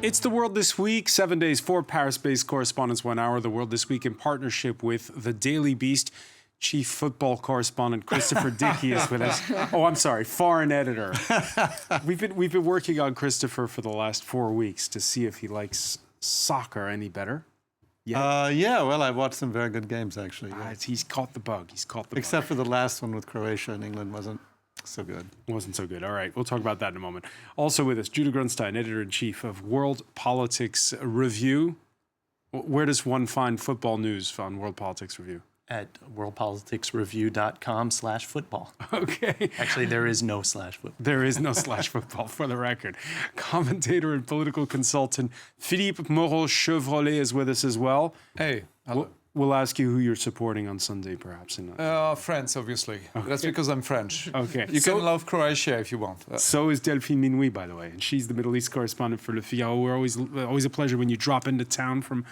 It's The World This Week, 7 days, 4 Paris-based correspondents, 1 hour. The World This Week in partnership with The Daily Beast. Chief football correspondent Christopher Dickey is with us. Oh, I'm sorry, foreign editor. We've been working on Christopher for the last 4 weeks to see if he likes soccer any better. Yeah, well, I watched some very good games, actually. Yeah. He's caught the bug. Except for the last one with Croatia and England wasn't so good. Wasn't so good. All right, we'll talk about that in a moment. Also with us, Judah Grunstein, editor-in-chief of World Politics Review. Where does one find football news on World Politics Review? At worldpoliticsreview.com/football. Okay. Actually, there is no /football. There is no /football, for the record. Commentator and political consultant Philippe Moreau-Chevrolet is with us as well. Hey. Hello. We'll ask you who you're supporting on Sunday, perhaps. France, obviously. Okay. That's because I'm French. Okay. You can love Croatia if you want. So is Delphine Minouy, by the way, and she's the Middle East correspondent for Le Figaro. We're always a pleasure when you drop into town from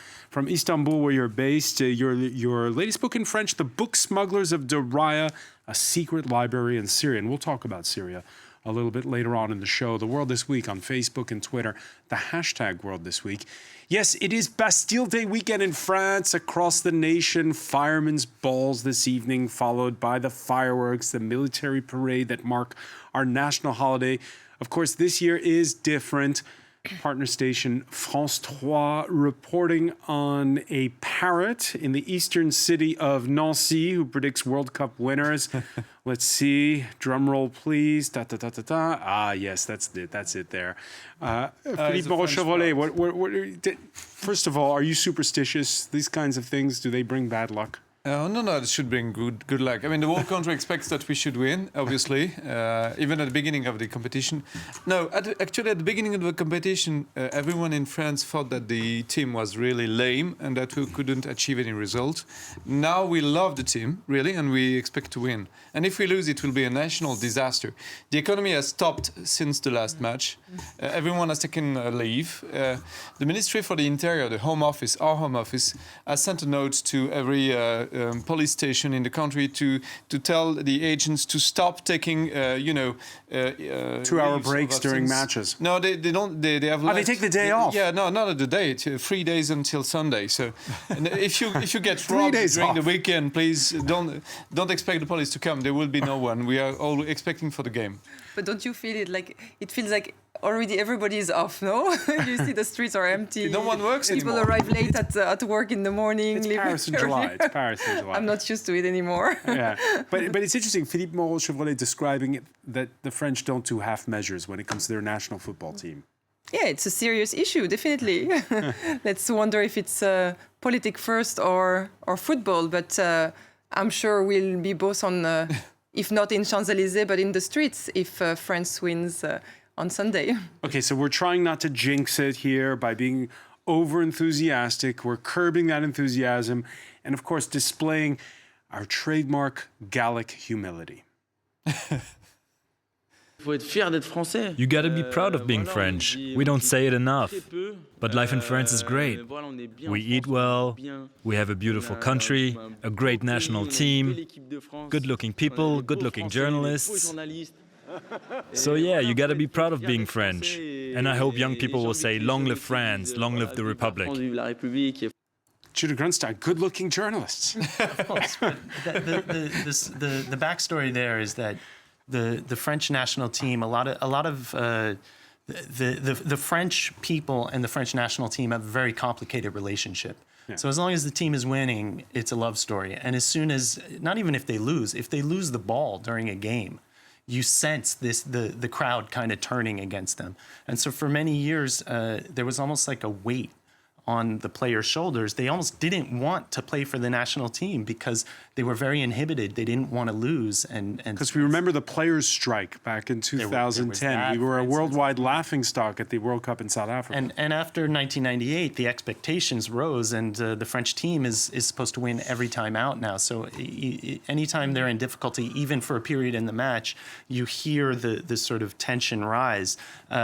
Istanbul, where you're based. Your latest book in French, The Book Smugglers of Daraya, a secret library in Syria. And we'll talk about Syria a little bit later on in the show. The World This Week on Facebook and Twitter, the hashtag World This Week. Yes, it is Bastille Day weekend in France. Across the nation, firemen's balls this evening, followed by the fireworks, the military parade that mark our national holiday. Of course, this year is different. Partner station France 3 reporting on a parrot in the eastern city of Nancy who predicts World Cup winners. Let's see. Drum roll, please. Da, da, da, da, da. Ah, yes, that's it. That's it there. Philippe Moreau-Chevrolet, first of all, are you superstitious? These kinds of things, do they bring bad luck? No, it should bring good luck. I mean, the whole country expects that we should win, obviously, even at the beginning of the competition. No, actually, at the beginning of the competition, everyone in France thought that the team was really lame and that we couldn't achieve any result. Now we love the team, really, and we expect to win. And if we lose, it will be a national disaster. The economy has stopped since the last match. Everyone has taken leave. The Ministry for the Interior, the Home Office, our Home Office, has sent a note to every police station in the country to tell the agents to stop taking 2-hour breaks during matches. No, they don't. They have. They take the day off. Yeah, no, not the day. It's 3 days until Sunday. So, and if you get robbed during the weekend, please don't expect the police to come. There will be no one. We are all expecting for the game. But don't you feel it feels like already everybody is off, no? You see the streets are empty. No one works People anymore. arrive late at work in the morning. It's Paris in July. It's Paris in July. I'm not used to it anymore. Yeah, but it's interesting. Philippe Moreau-Chevrolet describing it, that the French don't do half measures when it comes to their national football team. Yeah, it's a serious issue, definitely. Let's wonder if it's politics first or football. But I'm sure we'll be both on, if not in Champs-Élysées, but in the streets if France wins on Sunday. Okay, so we're trying not to jinx it here by being over-enthusiastic. We're curbing that enthusiasm and, of course, displaying our trademark Gallic humility. You gotta be proud of being French. We don't say it enough. But life in France is great. We eat well, we have a beautiful country, a great national team, good-looking people, good-looking journalists. So yeah, you gotta be proud of being French. And I hope young people will say, long live France, long live the Republic. Judah Grunstein, good-looking journalists. Of course. But the backstory there is that the French national team, a lot of the French people and the French national team have a very complicated relationship. Yeah. So as long as the team is winning, it's a love story. And as soon as, not even if they lose the ball during a game, you sense the crowd kind of turning against them. And so for many years, there was almost like a weight on the players' shoulders. They almost didn't want to play for the national team because they were very inhibited. They didn't want to lose. And because we remember the players' strike back in 2010. We were a worldwide laughingstock at the World Cup in South Africa. And after 1998, the expectations rose, and the French team is supposed to win every time out now. So anytime they're in difficulty, even for a period in the match, you hear the sort of tension rise.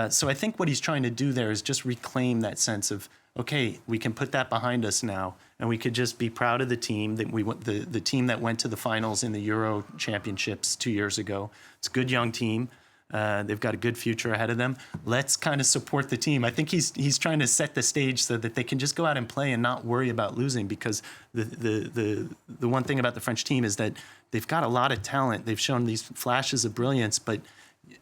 So I think what he's trying to do there is just reclaim that sense of, okay, we can put that behind us now, and we could just be proud of the team that the team that went to the finals in the Euro Championships 2 years ago. It's a good young team. They've got a good future ahead of them. Let's kind of support the team. I think he's trying to set the stage so that they can just go out and play and not worry about losing, because the one thing about the French team is that they've got a lot of talent. They've shown these flashes of brilliance, but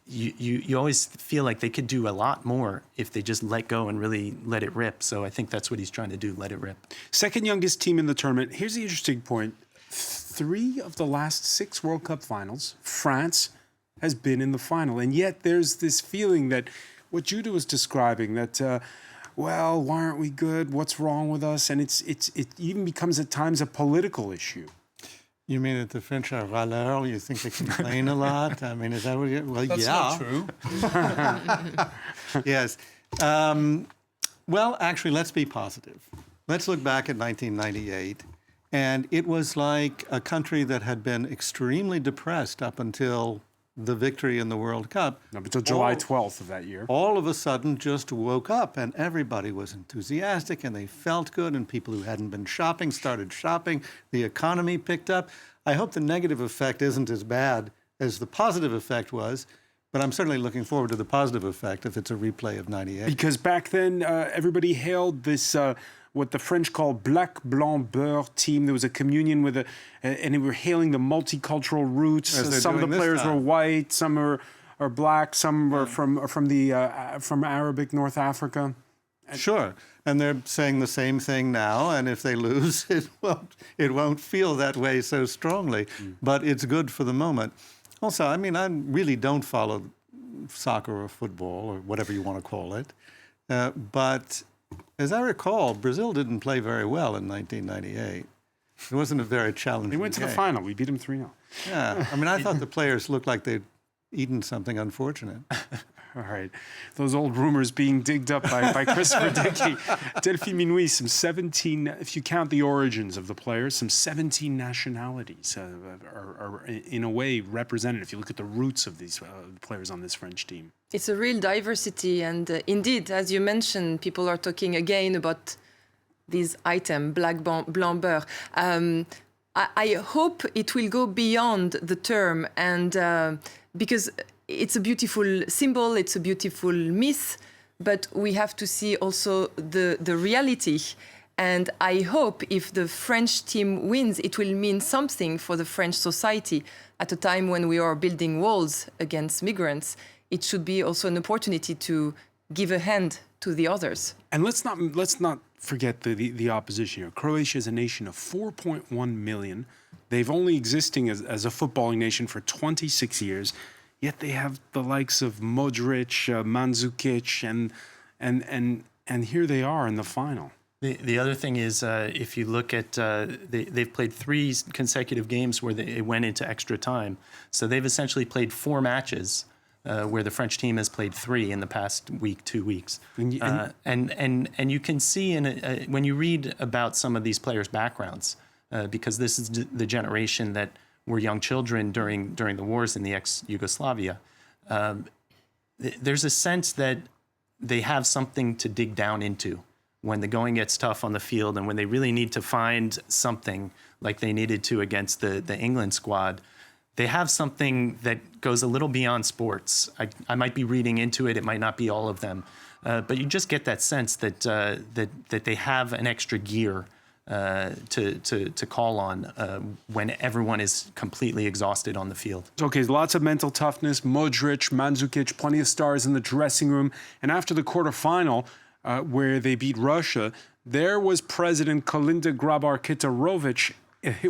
you always feel like they could do a lot more if they just let go and really let it rip. So I think that's what he's trying to do, let it rip. Second youngest team in the tournament. Here's the interesting point. 3 of the last 6 World Cup finals, France has been in the final. And yet there's this feeling that what Judah was describing, that, well, why aren't we good? What's wrong with us? And it even becomes at times a political issue. You mean that the French are râleurs? You think they complain a lot? I mean, is that what you... Well, That's yeah. not true. Yes. Well, actually, let's be positive. Let's look back at 1998. And it was like a country that had been extremely depressed up until the victory in the World Cup. Up until July 12th of that year. All of a sudden just woke up, and everybody was enthusiastic, and they felt good, and people who hadn't been shopping started shopping. The economy picked up. I hope the negative effect isn't as bad as the positive effect was, but I'm certainly looking forward to the positive effect if it's a replay of 98. Because back then, everybody hailed this, what the French call black, blanc, beurre team. There was a communion with and they were hailing the multicultural roots. Some of the players were white, some are black, some were from Arabic North Africa. Sure, and they're saying the same thing now, and if they lose, it won't feel that way so strongly, but it's good for the moment. Also, I mean, I really don't follow soccer or football or whatever you want to call it, but as I recall, Brazil didn't play very well in 1998. It wasn't a very challenging game. They went to the final. We beat them 3-0. Yeah, I mean, I thought the players looked like they'd eaten something unfortunate. All right. Those old rumors being digged up by Christopher Dickey. Delphine Minouis, some 17, if you count the origins of the players, some 17 nationalities are in a way represented if you look at the roots of these players on this French team. It's a real diversity, and indeed, as you mentioned, people are talking again about this item, black, blanc, beurre. I hope it will go beyond the term, and because it's a beautiful symbol, it's a beautiful myth, but we have to see also the reality. And I hope if the French team wins, it will mean something for the French society at a time when we are building walls against migrants. It should be also an opportunity to give a hand to the others. And let's not forget the opposition here. Croatia is a nation of 4.1 million. They've only existing as a footballing nation for 26 years. Yet they have the likes of Modric, Mandzukic, and here they are in the final. The other thing is, if you look at, they've played 3 consecutive games where it went into extra time. So they've essentially played 4 matches where the French team has played 3 in the past week, 2 weeks. And you can see when you read about some of these players' backgrounds, because this is the generation that were young children during the wars in the ex-Yugoslavia, there's a sense that they have something to dig down into when the going gets tough on the field and when they really need to find something like they needed to against the England squad. They have something that goes a little beyond sports. I might be reading into it. It might not be all of them. But you just get that sense that they have an extra gear to call on when everyone is completely exhausted on the field. Okay, lots of mental toughness. Modric, Mandzukic, plenty of stars in the dressing room. And after the quarterfinal, where they beat Russia, there was President Kolinda Grabar-Kitarovic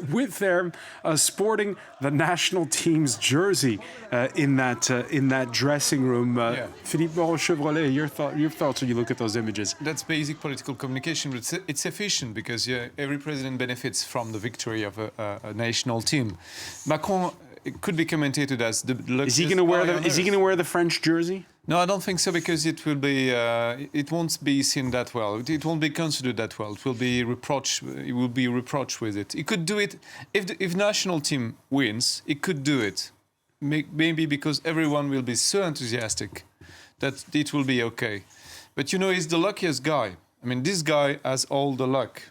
with them sporting the national team's jersey in that dressing room. Philippe Moreau-Chevrolet, your thoughts when you look at those images? That's basic political communication, but it's efficient because every president benefits from the victory of a national team. Macron could be commentated as the Is he going to wear the French jersey? No, I don't think so, because it will be it won't be seen that well. It won't be considered that well. It will be reproached with it. It could do it if national team wins. It could do it, maybe because everyone will be so enthusiastic that it will be okay. But he's the luckiest guy. I mean, this guy has all the luck.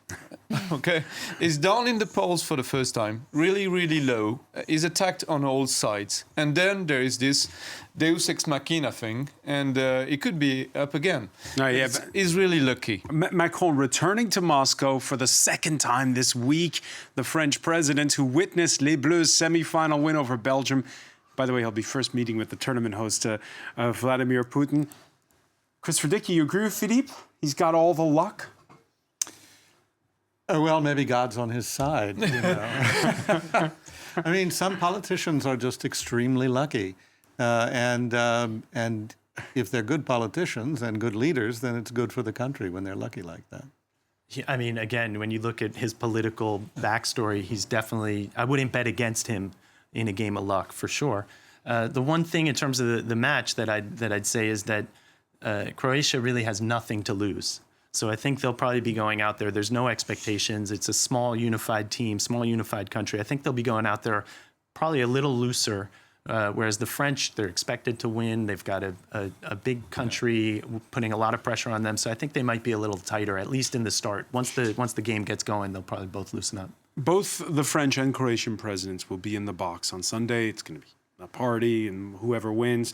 Okay, he's down in the polls for the first time, really, really low. He's attacked on all sides, and then there is this Deus ex machina thing, and he could be up again. No, yeah, He's really lucky. Macron returning to Moscow for the second time this week. The French president who witnessed Les Bleus' semi-final win over Belgium. By the way, he'll be first meeting with the tournament host, Vladimir Putin. Christopher Dickey, you agree with Philippe? He's got all the luck? Well, maybe God's on his side, you know. I mean, some politicians are just extremely lucky. And if they're good politicians and good leaders, then it's good for the country when they're lucky like that. I mean, again, when you look at his political backstory, he's definitely, I wouldn't bet against him in a game of luck, for sure. The one thing in terms of the match that I'd say is that Croatia really has nothing to lose. So I think they'll probably be going out there. There's no expectations. It's a small, unified team, small, unified country. I think they'll be going out there probably a little looser, whereas the French, they're expected to win. They've got a big country putting a lot of pressure on them. So I think they might be a little tighter, at least in the start. Once the game gets going, they'll probably both loosen up. Both the French and Croatian presidents will be in the box on Sunday. It's going to be a party, and whoever wins.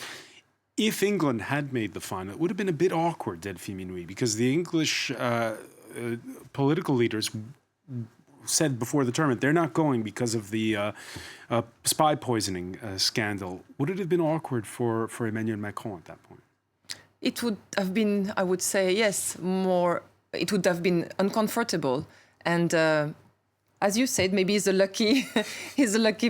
If England had made the final, it would have been a bit awkward, Delphine Minuit, because the English political leaders said before the tournament they're not going because of the spy poisoning scandal. Would it have been awkward for Emmanuel Macron at that point? It would have been, I would say, yes, more. It would have been uncomfortable, and as you said, maybe he's a lucky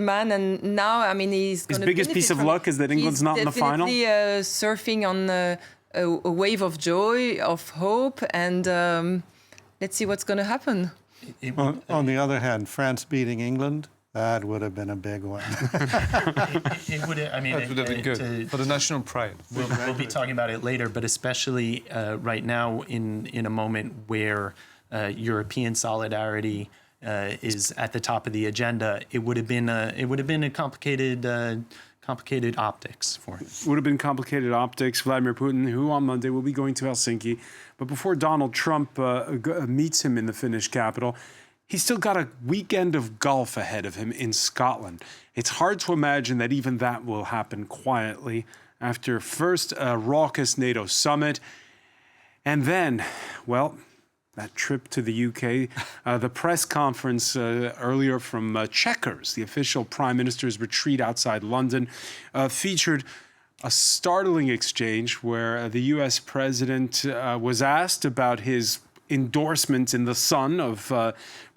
man, and now I mean he's his biggest piece of luck is that England's not in the final. He's definitely surfing on a wave of joy, of hope, and let's see what's going to happen. On the other hand, France beating England, that would have been a big one. It would have, I mean, That would have been good for the national pride. We'll be talking about it later, but especially right now in a moment where European solidarity is at the top of the agenda, it would have been a complicated optics for him. Would have been complicated optics. Vladimir Putin, who on Monday will be going to Helsinki, but before Donald Trump meets him in the Finnish capital, he's still got a weekend of golf ahead of him in Scotland. It's hard to imagine that even that will happen quietly after first a raucous NATO summit, and then, well, that trip to the UK, the press conference earlier from Chequers, the official prime minister's retreat outside London, featured a startling exchange where the US president was asked about his endorsement in the Sun of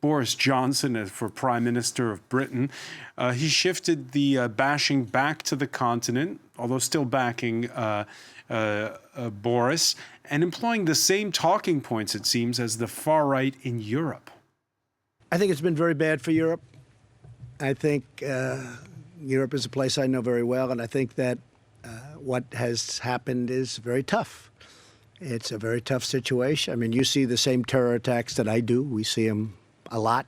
Boris Johnson for Prime Minister of Britain. He shifted the bashing back to the continent, although still backing Boris, and employing the same talking points, it seems, as the far right in Europe. I think it's been very bad for Europe. I think Europe is a place I know very well, and I think that what has happened is very tough. It's a very tough situation. I mean, you see the same terror attacks that I do. We see them a lot.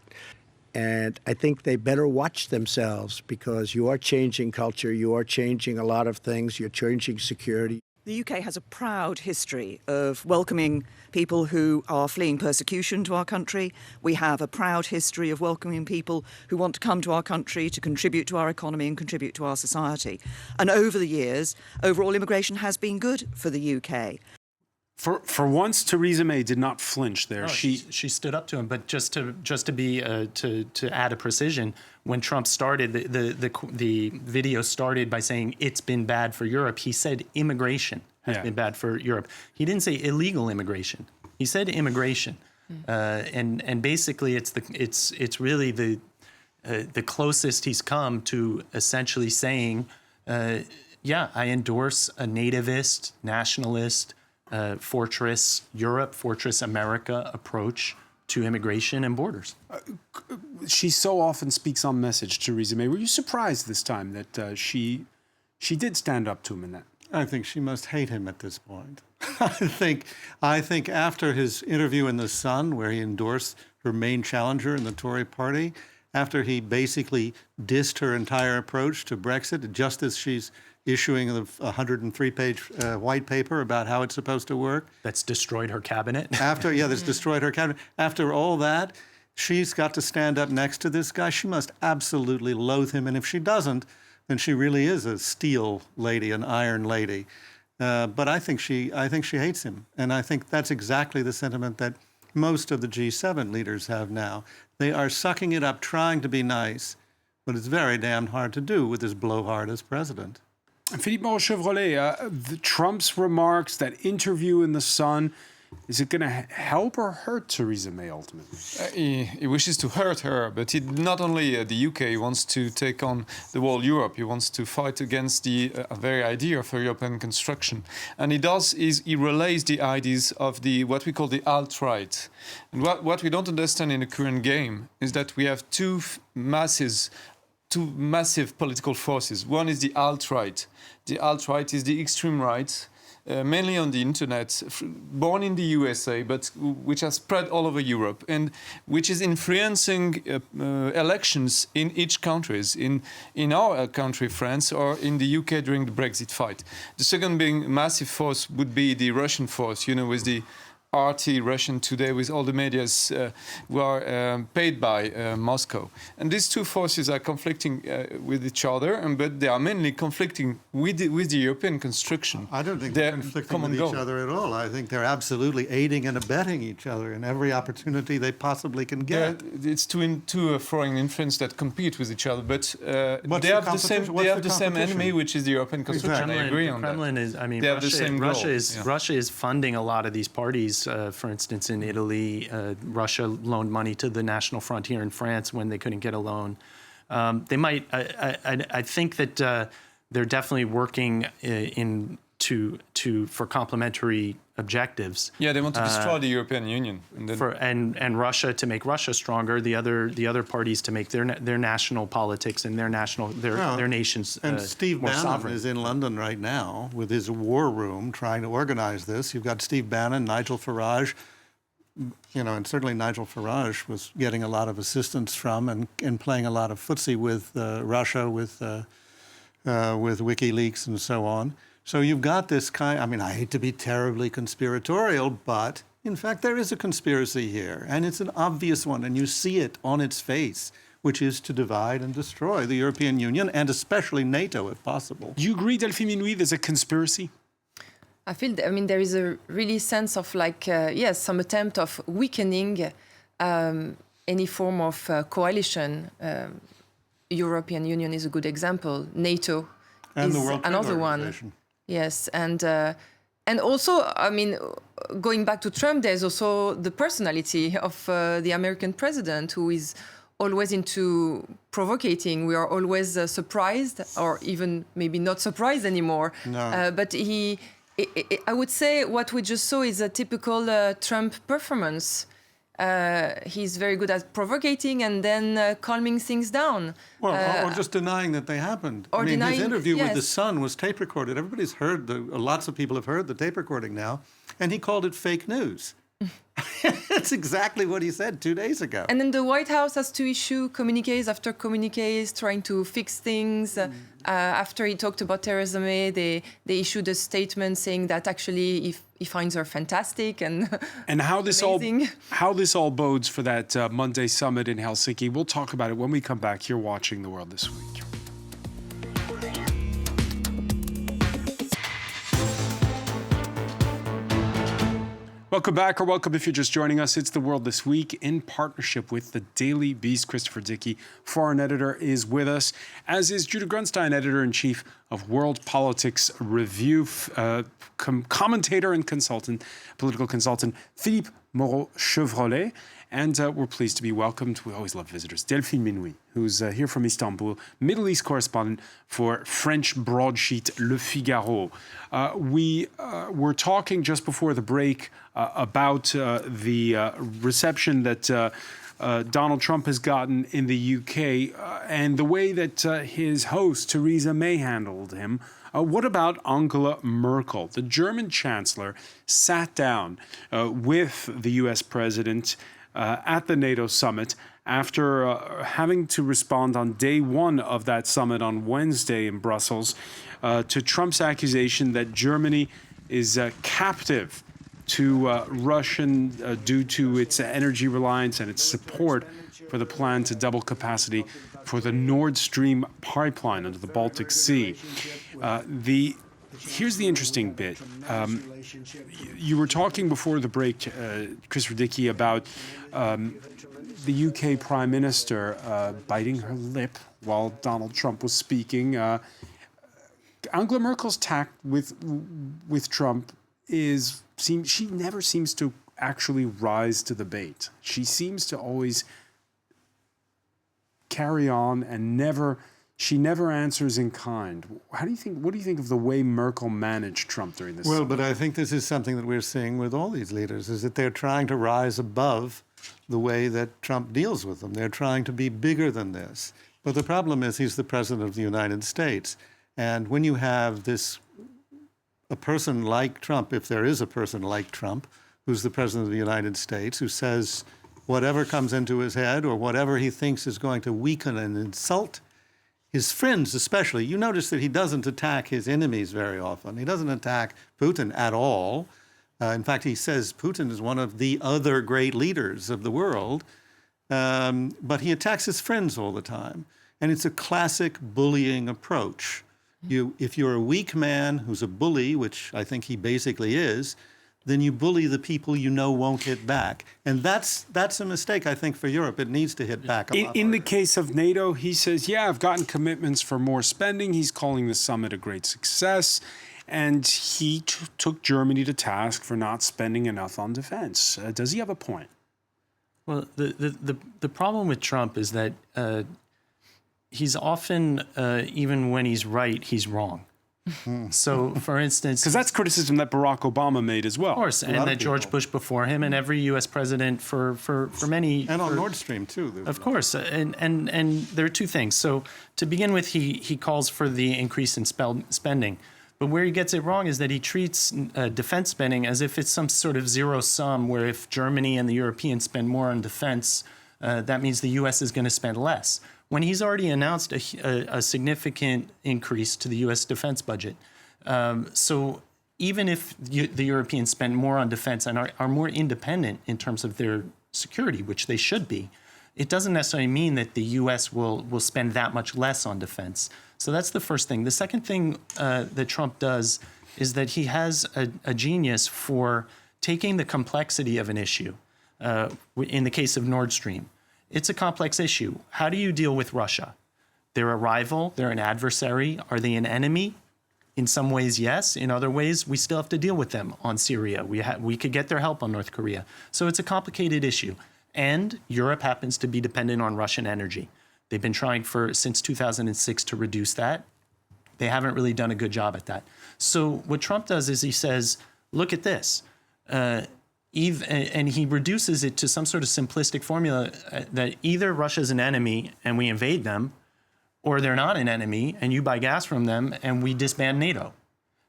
And I think they better watch themselves, because you are changing culture, you are changing a lot of things, you're changing security. The UK has a proud history of welcoming people who are fleeing persecution to our country. We have a proud history of welcoming people who want to come to our country to contribute to our economy and contribute to our society. And over the years, overall immigration has been good for the UK. For once, Theresa May did not flinch there. No, she stood up to him. But just to be to add a precision, when Trump started, the video started by saying it's been bad for Europe. He said immigration has been bad for Europe. He didn't say illegal immigration. He said immigration, and basically it's really the closest he's come to essentially saying, I endorse a nativist, nationalist, Fortress Europe, Fortress America approach to immigration and borders. She so often speaks on message, Theresa May. Were you surprised this time that she did stand up to him in that? I think she must hate him at this point. I think after his interview in The Sun, where he endorsed her main challenger in the Tory party, after he basically dissed her entire approach to Brexit, just as she's issuing a 103-page white paper about how it's supposed to work. That's destroyed her cabinet. That's destroyed her cabinet. After all that, she's got to stand up next to this guy. She must absolutely loathe him. And if she doesn't, then she really is a steel lady, an iron lady. But I think she hates him. And I think that's exactly the sentiment that most of the G7 leaders have now. They are sucking it up, trying to be nice, but it's very damn hard to do with this blowhard as president. Philippe Moreau-Chevrolet, Trump's remarks, that interview in The Sun, is it going to help or hurt Theresa May ultimately? He wishes to hurt her, but not only the UK, he wants to take on the whole Europe. He wants to fight against the very idea of European construction. And he relays the ideas of what we call the alt-right. And what we don't understand in the current game is that we have two massive political forces. One is the alt-right. The alt-right is the extreme right, mainly on the internet, born in the USA, but which has spread all over Europe, and which is influencing elections in each countries, in our country, France, or in the UK during the Brexit fight. The second being massive force would be the Russian force, with the RT Russian today, with all the medias who are paid by Moscow. And these two forces are conflicting with each other, but they are mainly conflicting with the European construction. I don't think they're conflicting with each other at all. I think they're absolutely aiding and abetting each other in every opportunity they possibly can get. It's two foreign influence that compete with each other, but they have the same enemy, which is the European construction. Exactly. I agree on Kremlin that. is, I mean, They have the same goal. Russia is funding a lot of these parties. For instance, in Italy, Russia loaned money to the National Front here in France when they couldn't get a loan. They might. I think that they're definitely working for complementary objectives. Yeah, they want to destroy the European Union, and Russia to make Russia stronger. The other parties to make their national politics and their nations and Steve more Bannon sovereign. is in London right now with his war room trying to organize this. You've got Steve Bannon, Nigel Farage, and certainly Nigel Farage was getting a lot of assistance from and playing a lot of footsie with Russia, with WikiLeaks and so on. So you've got this I hate to be terribly conspiratorial, but in fact there is a conspiracy here, and it's an obvious one, and you see it on its face, which is to divide and destroy the European Union, and especially NATO, if possible. Do you agree, Delphine Minouy, there's a conspiracy? I feel, there is a really sense of some attempt of weakening any form of coalition. European Union is a good example. NATO and is the World Trade another Organization. one. Yes, and also, going back to Trump, there's also the personality of the American president, who is always into provocating. We are always surprised, or even maybe not surprised anymore. No. But I would say what we just saw is a typical Trump performance. He's very good at provocating and then calming things down. Well, or just denying that they happened. Or his interview with yes. The Sun was tape recorded. Everybody's heard, lots of people have heard the tape recording now, and he called it fake news. That's exactly what he said 2 days ago. And then the White House has to issue communiques after communiques, trying to fix things. After he talked about Theresa May, they issued a statement saying that actually he finds her fantastic and how this amazing. how this all bodes for that Monday summit in Helsinki. We'll talk about it when we come back. You're watching The World This Week. Welcome back, or welcome if you're just joining us. It's The World This Week in partnership with the Daily Beast. Christopher Dickey, foreign editor, is with us, as is Judah Grunstein, editor-in-chief of World Politics Review, commentator and political consultant, Philippe Moreau-Chevrolet. And we're pleased to be welcomed. We always love visitors. Delphine Minouy, who's here from Istanbul, Middle East correspondent for French broadsheet Le Figaro. We were talking just before the break about the reception that Donald Trump has gotten in the UK and the way that his host, Theresa May, handled him. What about Angela Merkel? The German chancellor sat down with the US president at the NATO summit after having to respond on day one of that summit on Wednesday in Brussels to Trump's accusation that Germany is captive to Russian due to its energy reliance and its support for the plan to double capacity for the Nord Stream pipeline under the Baltic Sea. Here's the interesting bit. You were talking before the break, Chris Radicki, about the UK Prime Minister biting her lip while Donald Trump was speaking. Angela Merkel's tact with Trump she never seems to actually rise to the bait. She seems to always carry on and she never answers in kind. What do you think of the way Merkel managed Trump during this? Well, but I think this is something that we're seeing with all these leaders, is that they're trying to rise above the way that Trump deals with them. They're trying to be bigger than this. But the problem is he's the president of the United States. And when you have a person like Trump, if there is a person like Trump, who's the president of the United States, who says whatever comes into his head or whatever he thinks is going to weaken and insult his friends especially. You notice that he doesn't attack his enemies very often. He doesn't attack Putin at all. In fact, he says Putin is one of the other great leaders of the world. But he attacks his friends all the time. And it's a classic bullying approach. If you're a weak man who's a bully, which I think he basically is, then you bully the people you know won't hit back. And that's a mistake, I think, for Europe. It needs to hit back a lot In the harder. case of NATO, he says, yeah, I've gotten commitments for more spending. He's calling the summit a great success. And he took Germany to task for not spending enough on defense. Does he have a point? Well, the problem with Trump is that he's often, even when he's right, he's wrong. So, for instance... Because that's criticism that Barack Obama made as well. Of course, and that George Bush before him, and every U.S. president for many... And on Nord Stream, too. Of course, and there are two things. So, to begin with, he calls for the increase in spending. But where he gets it wrong is that he treats defense spending as if it's some sort of zero sum, where if Germany and the Europeans spend more on defense, that means the U.S. is going to spend less. When he's already announced a significant increase to the U.S. defense budget. So even if the Europeans spend more on defense and are more independent in terms of their security, which they should be, it doesn't necessarily mean that the U.S. will spend that much less on defense. So that's the first thing. The second thing that Trump does is that he has a genius for taking the complexity of an issue. In the case of Nord Stream, it's a complex issue. How do you deal with Russia? They're a rival. They're an adversary. Are they an enemy? In some ways, yes. In other ways, we still have to deal with them on Syria. We could get their help on North Korea. So it's a complicated issue. And Europe happens to be dependent on Russian energy. They've been trying since 2006 to reduce that. They haven't really done a good job at that. So what Trump does is he says, look at this. And he reduces it to some sort of simplistic formula that either Russia's an enemy and we invade them, or they're not an enemy and you buy gas from them and we disband NATO.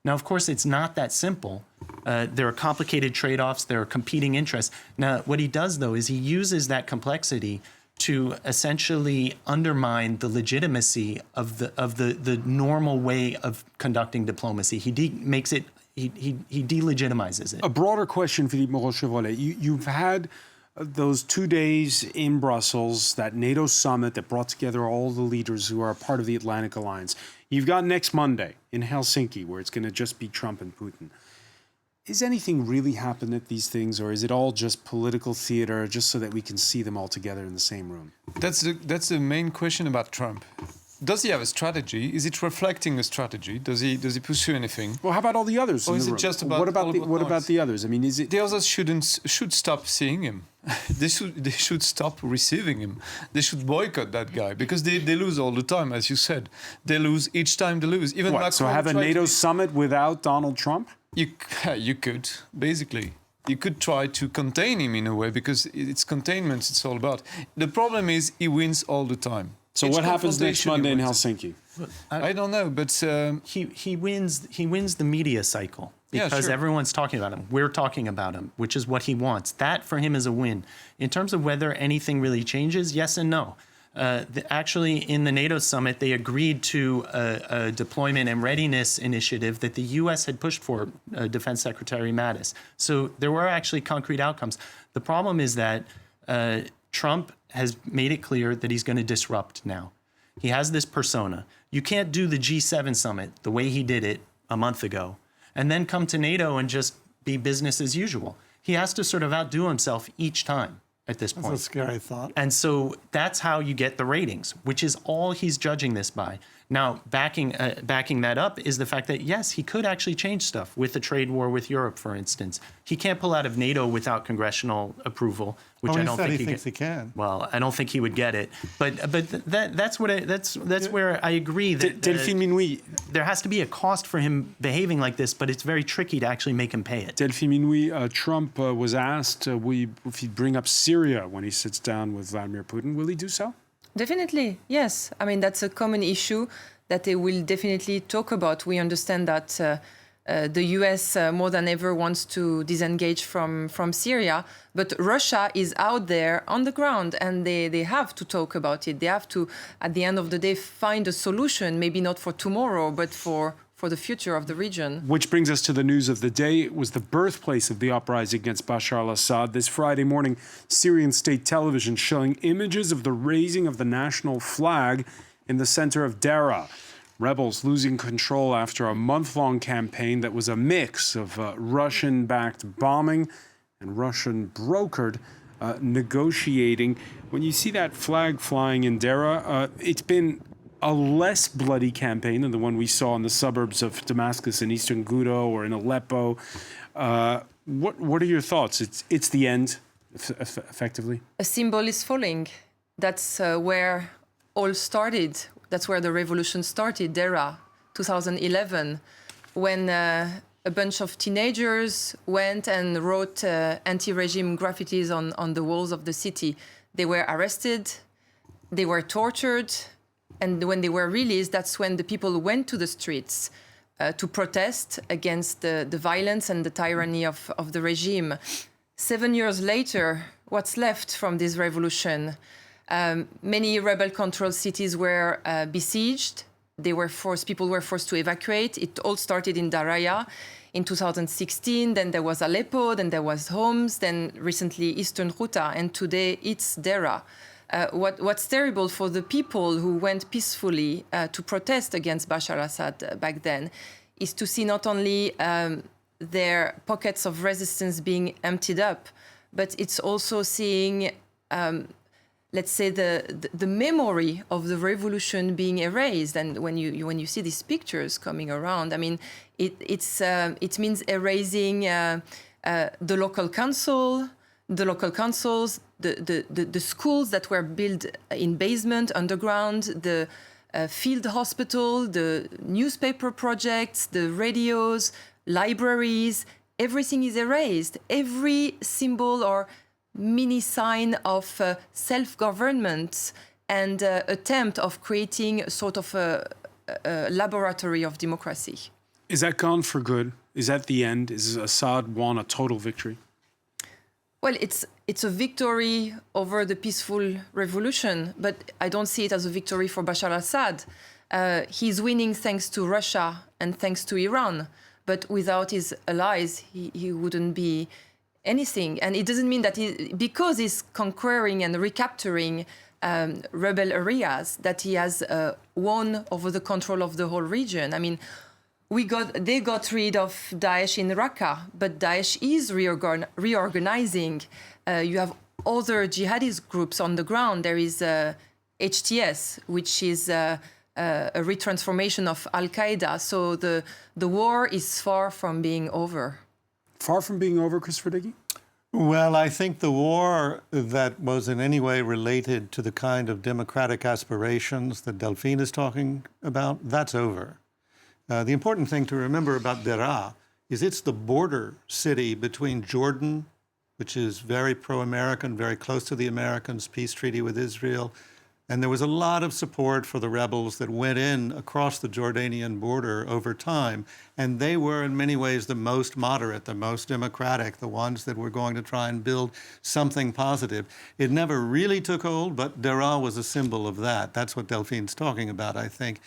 Now, of course, it's not that simple. There are complicated trade-offs. There are competing interests. Now, what he does, though, is he uses that complexity to essentially undermine the legitimacy of the normal way of conducting diplomacy. He delegitimizes it. A broader question, Philippe Moreau-Chevrolet. You've had those 2 days in Brussels, that NATO summit that brought together all the leaders who are part of the Atlantic Alliance. You've got next Monday in Helsinki, where it's going to just be Trump and Putin. Is anything really happening at these things, or is it all just political theater, just so that we can see them all together in the same room? That's the main question about Trump. Does he have a strategy? Is it reflecting a strategy? Does he pursue anything? Well, how about all the others? Or is it just about what about the others? I mean, is it the others should stop seeing him? they should stop receiving him. They should boycott that guy because they lose all the time, as you said. They lose each time they lose. Even Macron so have a NATO summit without Donald Trump? You could basically. You could try to contain him in a way because it's containment. It's all about. The problem is he wins all the time. So what happens next Monday in Helsinki? I don't know, but he wins the media cycle. Yeah, because sure. everyone's talking about him. We're talking about him, which is what he wants. That for him is a win. In terms of whether anything really changes, yes and no. Actually, in the NATO summit, they agreed to a deployment and readiness initiative that the U.S. had pushed for, Defense Secretary Mattis. So there were actually concrete outcomes. The problem is that Trump has made it clear that he's going to disrupt now. He has this persona. You can't do the G7 summit the way he did it a month ago and then come to NATO and just be business as usual. He has to sort of outdo himself each time at this point. That's a scary thought. And so that's how you get the ratings, which is all he's judging this by. Now, backing that up is the fact that, yes, he could actually change stuff with the trade war with Europe, for instance. He can't pull out of NATO without congressional approval, which I don't think he thinks he can. Well, I don't think he would get it. But that's where I agree that Delphine Minouy. there has to be a cost for him behaving like this, but it's very tricky to actually make him pay it. Delphine Minouy, Trump was asked if he'd bring up Syria when he sits down with Vladimir Putin. Will he do so? Definitely, yes. I mean, that's a common issue that they will definitely talk about. We understand that the US more than ever wants to disengage from Syria, but Russia is out there on the ground and they have to talk about it. They have to, at the end of the day, find a solution, maybe not for tomorrow, but for the future of the region. Which brings us to the news of the day. It was the birthplace of the uprising against Bashar al-Assad. This Friday morning, Syrian state television showing images of the raising of the national flag in the center of Daraa. Rebels losing control after a month-long campaign that was a mix of Russian-backed bombing and Russian-brokered negotiating. When you see that flag flying in Daraa, it's been a less bloody campaign than the one we saw in the suburbs of Damascus in eastern Ghouta or in Aleppo. What are your thoughts? It's the end, effectively? A symbol is falling. That's where all started. That's where the revolution started, Daraa, 2011, when a bunch of teenagers went and wrote anti-regime graffitis on the walls of the city. They were arrested, they were tortured, and when they were released, that's when the people went to the streets to protest against the violence and the tyranny of the regime. 7 years later, what's left from this revolution? Many rebel-controlled cities were besieged. People were forced to evacuate. It all started in Daraya in 2016. Then there was Aleppo. Then there was Homs. Then recently Eastern Ghouta. And today it's Daraa. What's terrible for the people who went peacefully to protest against Bashar al-Assad back then is to see not only their pockets of resistance being emptied up, but it's also seeing let's say the memory of the revolution being erased. And when you see these pictures coming around, I mean, it means erasing the local councils, the schools that were built in basement, underground, the field hospital, the newspaper projects, the radios, libraries. Everything is erased. Every symbol or mini sign of self-government and attempt of creating a sort of a laboratory of democracy. Is that gone for good? Is that the end? Is Assad won a total victory? Well, it's a victory over the peaceful revolution, but I don't see it as a victory for Bashar al-Assad. He's winning thanks to Russia and thanks to Iran, but without his allies, he wouldn't be anything. And it doesn't mean that because he's conquering and recapturing rebel areas, that he has won over the control of the whole region. I mean, they got rid of Daesh in Raqqa, but Daesh is reorganizing. You have other jihadist groups on the ground. There is HTS, which is a retransformation of Al-Qaeda. So the war is far from being over. Far from being over, Christopher Dickey? Well, I think the war that was in any way related to the kind of democratic aspirations that Delphine is talking about, that's over. The important thing to remember about Daraa is it's the border city between Jordan, which is very pro-American, very close to the Americans, peace treaty with Israel, And there was a lot of support for the rebels that went in across the Jordanian border over time. And they were, in many ways, the most moderate, the most democratic, the ones that were going to try and build something positive. It never really took hold, but Daraa was a symbol of that. That's what Delphine's talking about, I think.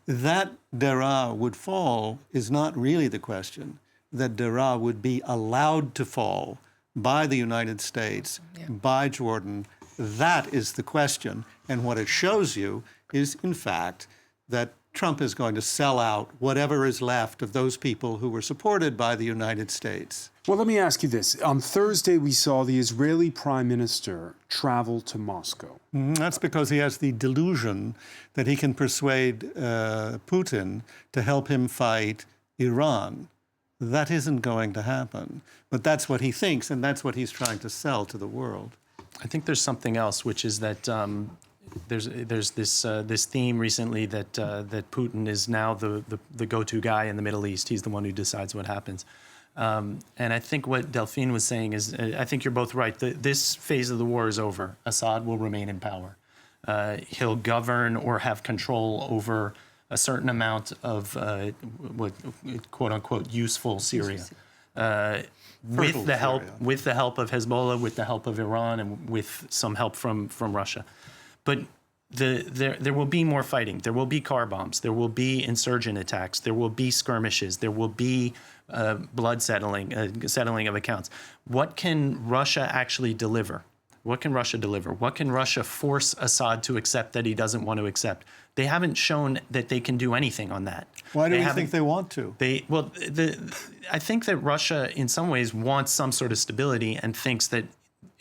That Daraa would fall is not really the question. That Daraa would be allowed to fall by the United States, by Jordan, that is the question. And what it shows you is, in fact, that Trump is going to sell out whatever is left of those people who were supported by the United States. Well, let me ask you this. On Thursday, we saw the Israeli Prime Minister travel to Moscow. That's because he has the delusion that he can persuade Putin to help him fight Iran. That isn't going to happen. But that's what he thinks, and that's what he's trying to sell to the world. I think there's something else, which is that there's this theme recently that Putin is now the go-to guy in the Middle East. He's the one who decides what happens. And I think what Delphine was saying is, I think you're both right. This phase of the war is over. Assad will remain in power. He'll govern or have control over a certain amount of what quote unquote useful Syria. With the help of Hezbollah, with the help of Iran, and with some help from Russia. But there will be more fighting. There will be car bombs. There will be insurgent attacks. There will be skirmishes. There will be settling of accounts. What can Russia actually deliver? What can Russia deliver? What can Russia force Assad to accept that he doesn't want to accept? They haven't shown that they can do anything on that. Why do you think they want to? I think that Russia, in some ways, wants some sort of stability and thinks that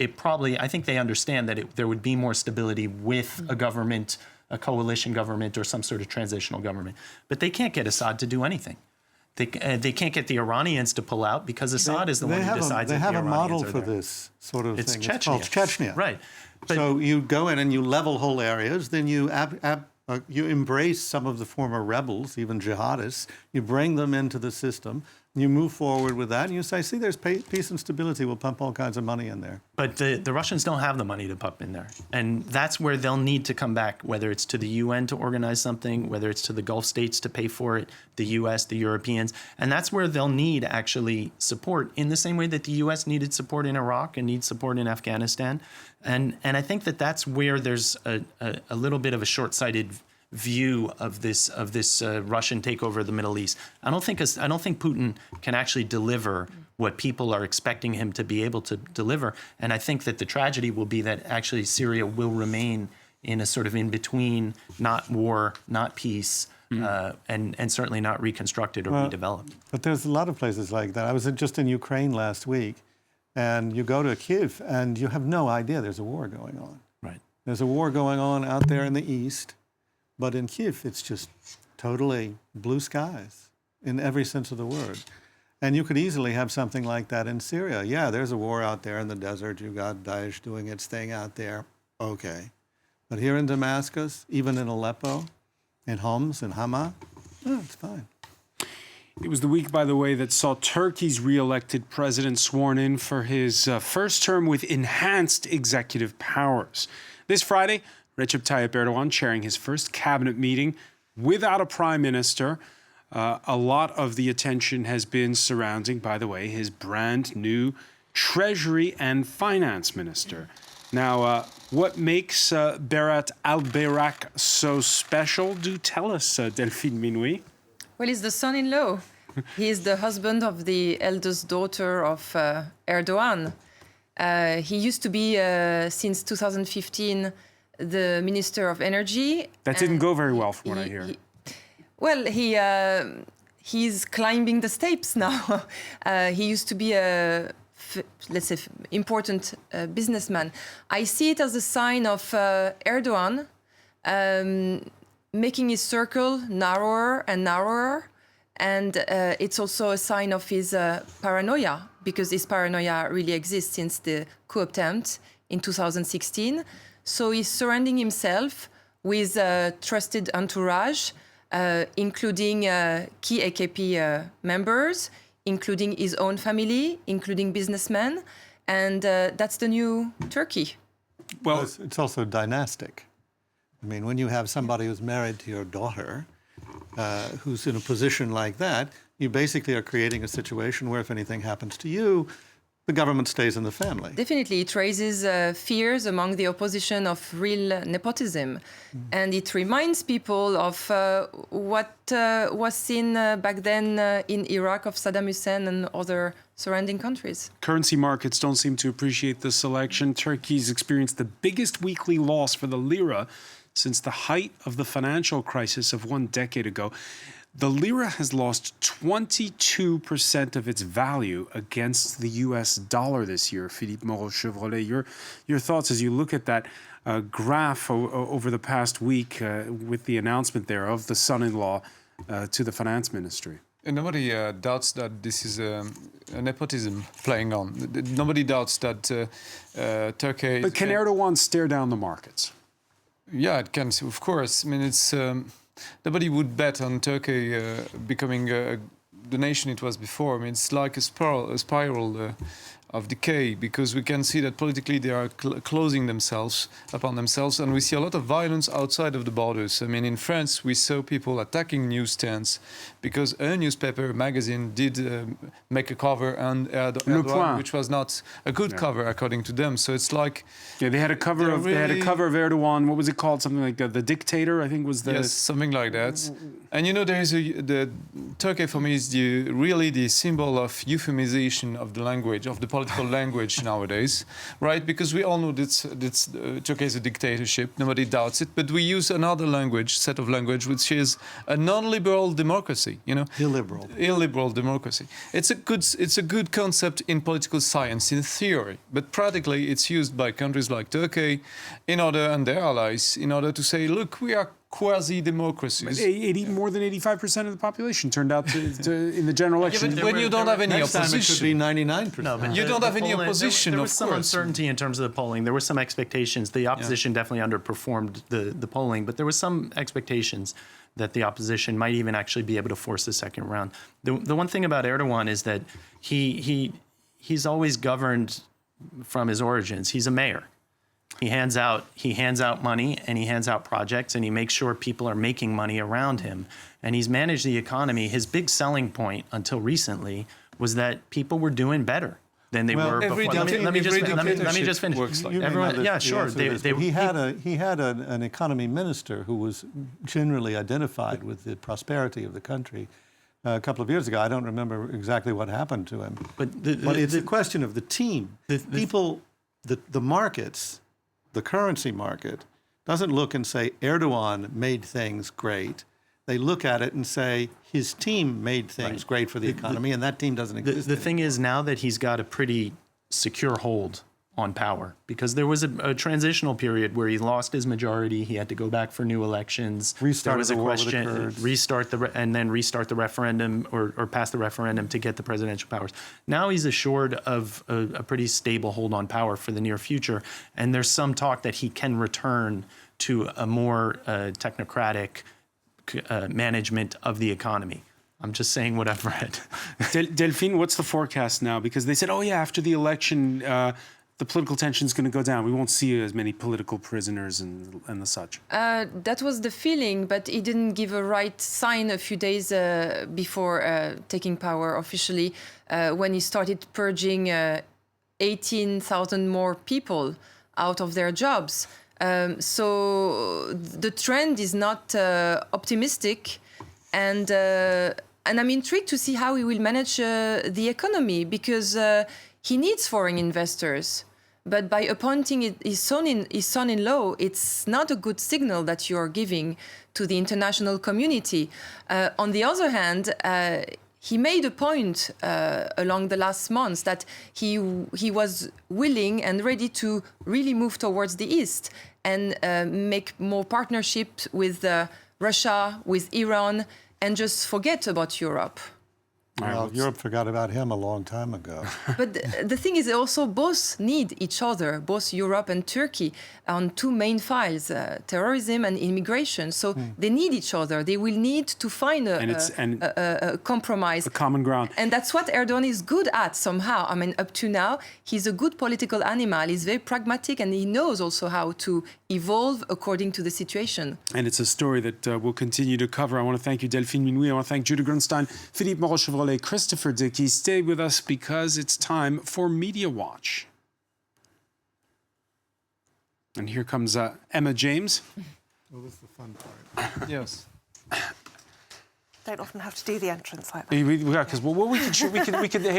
I think they understand that there would be more stability with a government, a coalition government, or some sort of transitional government. But they can't get Assad to do anything. They can't get the Iranians to pull out because Assad is the one who decides if the Iranians are there. They have a model for this sort of thing. It's Chechnya. It's called Chechnya. Right. So you go in and you level whole areas, then you you embrace some of the former rebels, even jihadists. You bring them into the system. You move forward with that, and you say, see, there's peace and stability. We'll pump all kinds of money in there. But the Russians don't have the money to pump in there. And that's where they'll need to come back, whether it's to the UN to organize something, whether it's to the Gulf states to pay for it, the US, the Europeans. And that's where they'll need actually support in the same way that the US needed support in Iraq and needs support in Afghanistan. And I think that that's where there's a little bit of a short-sighted view of this Russian takeover of the Middle East. I don't think Putin can actually deliver what people are expecting him to be able to deliver. And I think that the tragedy will be that actually Syria will remain in a sort of in-between, not war, not peace, and certainly not reconstructed or redeveloped. But there's a lot of places like that. I was just in Ukraine last week, and you go to Kyiv, and you have no idea there's a war going on. Right. There's a war going on out there in the east. But in Kyiv, it's just totally blue skies in every sense of the word. And you could easily have something like that in Syria. Yeah, there's a war out there in the desert. You got Daesh doing its thing out there. Okay. But here in Damascus, even in Aleppo, in Homs, in Hama, it's fine. It was the week, by the way, that saw Turkey's re-elected president sworn in for his first term with enhanced executive powers. This Friday, Recep Tayyip Erdogan chairing his first cabinet meeting without a prime minister. A lot of the attention has been surrounding, by the way, his brand new Treasury and Finance Minister. Now, what makes Berat al-Bayrak so special? Do tell us, Delphine Minouy. Well, he's the son-in-law. He is the husband of the eldest daughter of Erdogan. He used to be, since 2015, the Minister of Energy. That didn't go very well, from what I hear. He's climbing the steps now. He used to be a, let's say, important businessman. I see it as a sign of Erdogan making his circle narrower and narrower. And it's also a sign of his paranoia, because this paranoia really exists since the coup attempt in 2016. So he's surrounding himself with a trusted entourage, including key AKP members, including his own family, including businessmen. And that's the new Turkey. Well, it's also dynastic. I mean, when you have somebody who's married to your daughter, who's in a position like that, you basically are creating a situation where if anything happens to you, the government stays in the family. Definitely, it raises fears among the opposition of real nepotism. And it reminds people of what was seen back then in Iraq of Saddam Hussein and other surrounding countries. Currency markets don't seem to appreciate this election. Turkey's experienced the biggest weekly loss for the lira since the height of the financial crisis of 1 decade ago. The lira has lost 22% of its value against the US dollar this year. Philippe Moreau-Chevrolet, your thoughts as you look at that graph over the past week with the announcement there of the son-in-law to the finance ministry. And nobody doubts that this is a nepotism playing on. Nobody doubts that Turkey... But can Erdogan stare down the markets? Yeah, it can, of course. I mean, it's... nobody would bet on Turkey becoming the nation it was before. I mean, it's like a spiral of decay, because we can see that politically they are closing themselves upon themselves, and we see a lot of violence outside of the borders. I mean, in France, we saw people attacking newsstands because a newspaper magazine did make a cover on Erdogan, which was not a good cover according to them. So it's like they had a cover of Erdogan. What was it called? Something like the dictator, I think was the... Yes, something like that. And you know, there is the Turkey for me is really the symbol of euphemization of the language, of the political language nowadays, right? Because we all know that Turkey is a dictatorship. Nobody doubts it. But we use another set of language, which is a non-liberal democracy. You know, illiberal democracy. It's a good concept in political science, in theory, but practically it's used by countries like Turkey and their allies in order to say, look, we are quasi-democracies. More than 85% of the population turned out to in the general election. Yeah, but when you don't have any opposition, it should be 99%. No, but you don't have any opposition. There was some uncertainty in terms of the polling. There were some expectations. The opposition definitely underperformed the polling, but there was some expectations that the opposition might even actually be able to force the second round. The one thing about Erdogan is that he's always governed from his origins. He's a mayor. He hands out money, and he hands out projects, and he makes sure people are making money around him. And he's managed the economy. His big selling point until recently was that people were doing better than they were before. Let me just finish. Everyone, yeah, sure. He had an economy minister who was generally identified with the prosperity of the country. A couple of years ago, I don't remember exactly what happened to him. But it's a question of the team. The markets. The currency market doesn't look and say Erdogan made things great. They look at it and say his team made things great for the economy, and that team doesn't exist. The thing is now that he's got a pretty secure hold on power, because there was a transitional period where he lost his majority. He had to go back for new elections. Restart the referendum or pass the referendum to get the presidential powers. Now he's assured of a pretty stable hold on power for the near future. And there's some talk that he can return to a more technocratic management of the economy. I'm just saying what I've read. Delphine, what's the forecast now? Because they said, after the election, the political tension is going to go down. We won't see as many political prisoners and the such. That was the feeling, but he didn't give a right sign a few days before taking power officially, when he started purging 18,000 more people out of their jobs. So the trend is not optimistic, and I'm intrigued to see how he will manage the economy, because he needs foreign investors, but by appointing his son-in-law, it's not a good signal that you're giving to the international community. On the other hand, he made a point along the last months that he was willing and ready to really move towards the East and make more partnerships with Russia, with Iran, and just forget about Europe. Well, Europe forgot about him a long time ago. But the thing is also both need each other, both Europe and Turkey, on two main files, terrorism and immigration. So they need each other. They will need to find a compromise. A common ground. And that's what Erdogan is good at somehow. I mean, up to now, he's a good political animal. He's very pragmatic and he knows also how to evolve according to the situation. And it's a story that we'll continue to cover. I want to thank you, Delphine Minouy. I want to thank Judah Grunstein, Philippe Moreau-Chevrolet, Christopher Dickey. Stay with us because it's time for Media Watch. And here comes Emma James. Well, this is the fun part. Yes. Don't often have to do the entrance like that. Yeah, because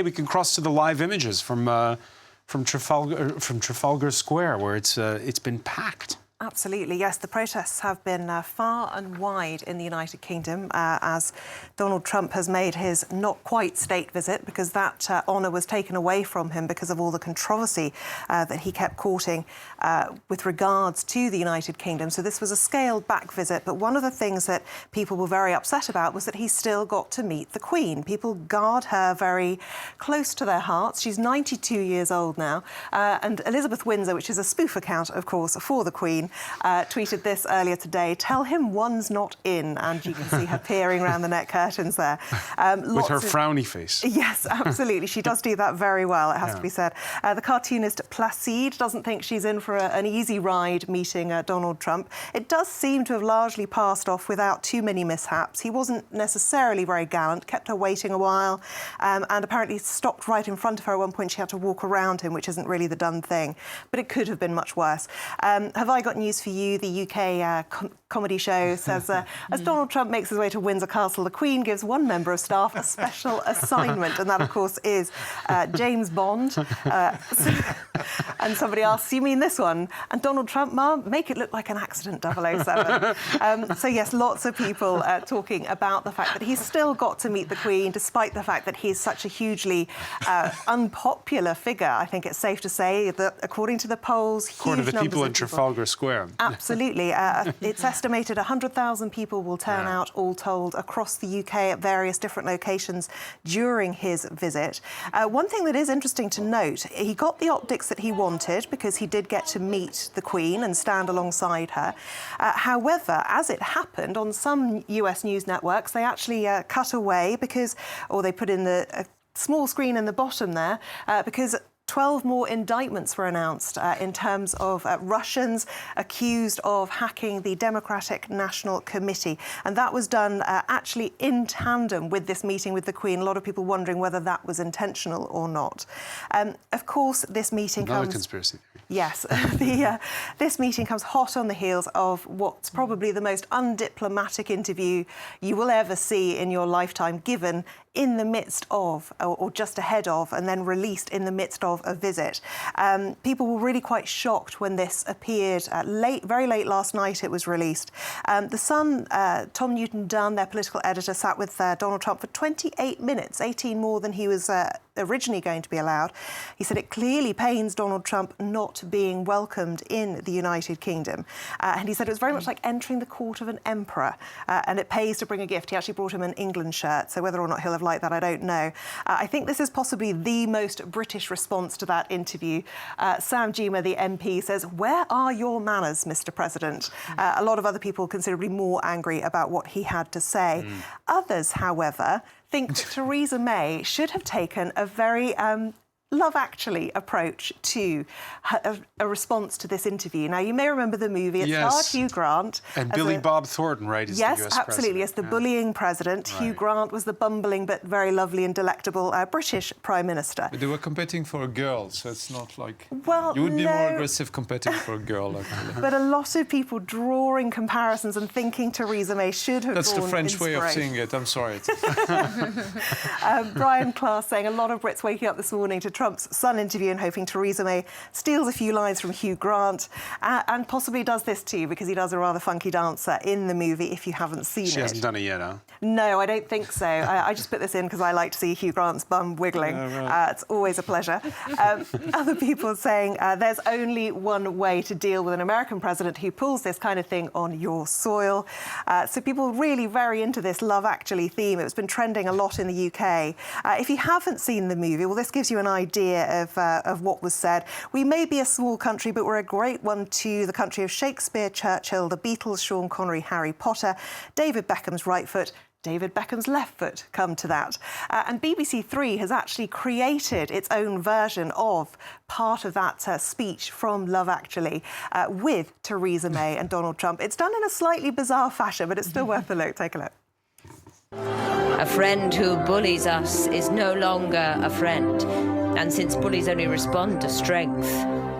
we can cross to the live images from Trafalgar Square, where it's been packed. Absolutely, yes. The protests have been far and wide in the United Kingdom as Donald Trump has made his not quite state visit, because that honour was taken away from him because of all the controversy that he kept courting with regards to the United Kingdom. So this was a scaled back visit. But one of the things that people were very upset about was that he still got to meet the Queen. People guard her very close to their hearts. She's 92 years old now. And Elizabeth Windsor, which is a spoof account, of course, for the Queen, tweeted this earlier today: "Tell him one's not in," and you can see her peering around the net curtains there. With her frowny face. Yes, absolutely. She does do that very well, it has to be said. The cartoonist Placide doesn't think she's in for an easy ride meeting Donald Trump. It does seem to have largely passed off without too many mishaps. He wasn't necessarily very gallant, kept her waiting a while, and apparently stopped right in front of her at one point. She had to walk around him, which isn't really the done thing. But it could have been much worse. Have I got news for you? The UK comedy show says, as Donald Trump makes his way to Windsor Castle, the Queen gives one member of staff a special assignment, and that, of course, is James Bond. And somebody asks, "You mean this one?" And Donald Trump, "Ma, make it look like an accident 007. So, yes, lots of people talking about the fact that he's still got to meet the Queen, despite the fact that he's such a hugely unpopular figure. I think it's safe to say that, according to the polls, according to the people in Trafalgar Square. Absolutely. It's estimated 100,000 people will turn out, all told, across the UK at various different locations during his visit. One thing that is interesting to note, he got the optics that he wanted because he did get to meet the Queen and stand alongside her. However, as it happened, on some US news networks, they actually cut away because, or they put in the small screen in the bottom there, because 12 more indictments were announced in terms of Russians accused of hacking the Democratic National Committee. And that was done actually in tandem with this meeting with the Queen. A lot of people wondering whether that was intentional or not. Of course, this meeting Another conspiracy theory. Yes. This meeting comes hot on the heels of what's probably the most undiplomatic interview you will ever see in your lifetime, given in the midst of, or just ahead of, and then released in the midst of a visit. People were really quite shocked when this appeared very late last night. It was released. The Sun, Tom Newton-Dunn, their political editor, sat with Donald Trump for 28 minutes, 18 more than he was originally going to be allowed. He said it clearly pains Donald Trump not being welcomed in the United Kingdom. And he said it was very much like entering the court of an emperor, and it pays to bring a gift. He actually brought him an England shirt, so whether or not he'll have liked that, I don't know. I think this is possibly the most British response to that interview. Sam Gyimah, the MP, says, "Where are your manners, Mr. President?" A lot of other people considerably more angry about what he had to say. Others, however, think that Theresa May should have taken a very Love Actually approach to a response to this interview. Now, you may remember the movie. It starred Hugh Grant. And Billy Bob Thornton, right, is yes, the US absolutely. Yes, the bullying president. Right. Hugh Grant was the bumbling but very lovely and delectable British Prime Minister. But they were competing for a girl, so it's not like... Well, you would be more aggressive competing for a girl, actually. But a lot of people drawing comparisons and thinking Theresa May should have That's the French way of seeing it. I'm sorry. Brian Klaas saying a lot of Brits waking up this morning to try Trump's Sun interview and hoping Theresa May steals a few lines from Hugh Grant and possibly does this too, because he does a rather funky dancer in the movie if you haven't seen it. She hasn't done it yet, huh? No, I don't think so. I just put this in because I like to see Hugh Grant's bum wiggling. It's always a pleasure. Other people saying there's only one way to deal with an American president who pulls this kind of thing on your soil. So people really very into this Love Actually theme. It's been trending a lot in the UK. If you haven't seen the movie, well, this gives you an idea of what was said. We may be a small country, but we're a great one too. The country of Shakespeare, Churchill, the Beatles, Sean Connery, Harry Potter, David Beckham's right foot, David Beckham's left foot, come to that. And BBC Three has actually created its own version of part of that speech from Love Actually with Theresa May and Donald Trump. It's done in a slightly bizarre fashion, but it's still worth a look. Take a look. A friend who bullies us is no longer a friend. And since bullies only respond to strength,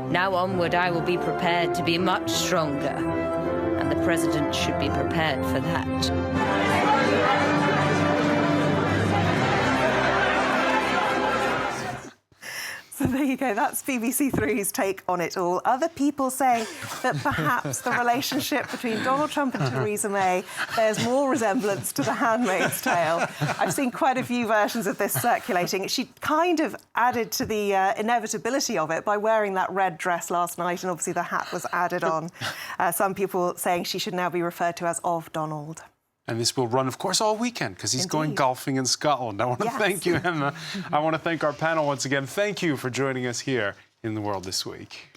now onward I will be prepared to be much stronger. And the president should be prepared for that. So there you go, that's BBC Three's take on it all. Other people saying that perhaps the relationship between Donald Trump and Theresa May bears more resemblance to The Handmaid's Tale. I've seen quite a few versions of this circulating. She kind of added to the inevitability of it by wearing that red dress last night, and obviously the hat was added on. Some people saying she should now be referred to as of Donald. And this will run, of course, all weekend because he's going golfing in Scotland. I want to thank you, Emma. I want to thank our panel once again. Thank you for joining us here in The World This Week.